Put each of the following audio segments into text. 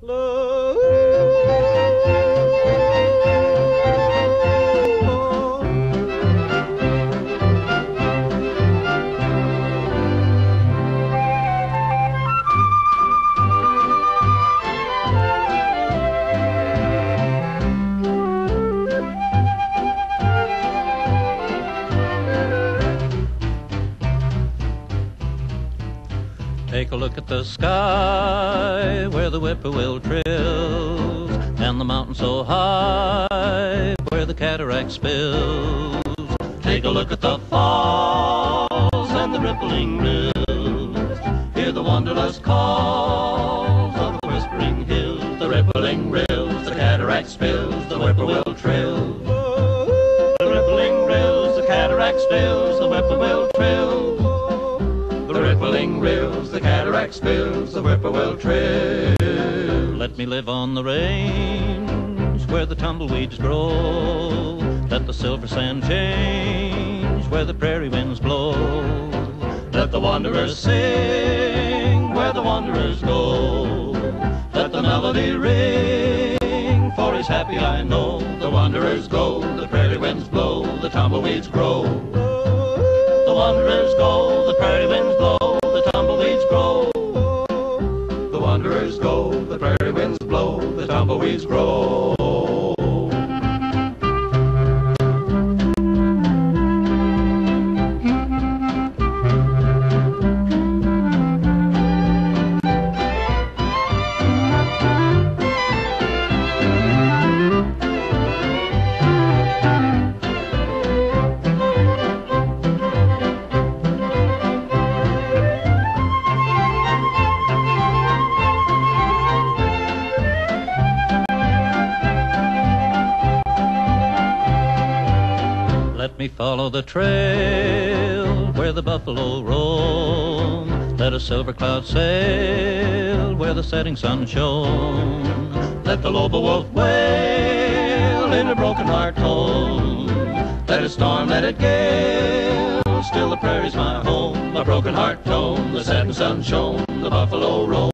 Take a look at the sky where the whippoorwill trills, and the mountain so high where the cataract spills. Take a look at the falls and the rippling rills. Hear the wanderlust calls of the whispering hills, the rippling rills, the cataract spills, the whippoorwill trills. The rippling rills, the cataract spills, the whippoorwill trills. The rippling rills, the cataract spills, the whippoorwill trills. Let me live on the range where the tumbleweeds grow. Let the silver sand change where the prairie winds blow. Let the wanderers sing where the wanderers go. Let the melody ring, for he's happy I know. The wanderers go, the prairie winds blow, the tumbleweeds grow. The wanderers go, the prairie winds blow, the tumbleweeds grow. The wanderers go, the prairie winds blow, the tumbleweeds grow. Let me follow the trail where the buffalo roam. Let a silver cloud sail where the setting sun shone. Let the lobo wolf wail in a broken heart tone. Let it storm, let it gale, still the prairie's my home. A broken heart tone, the setting sun shone, the buffalo roam.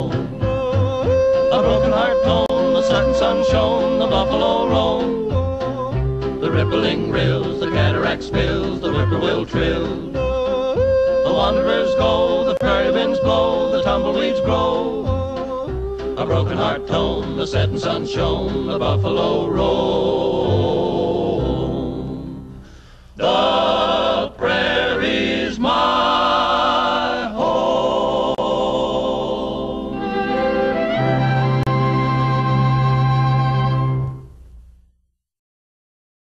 A broken heart tone, the setting sun shone, the buffalo roam. The rippling rills, the cataract spills, the whippoorwill trills. The wanderers go, the prairie winds blow, the tumbleweeds grow. A broken heart tone, the setting sun shone, the buffalo roll.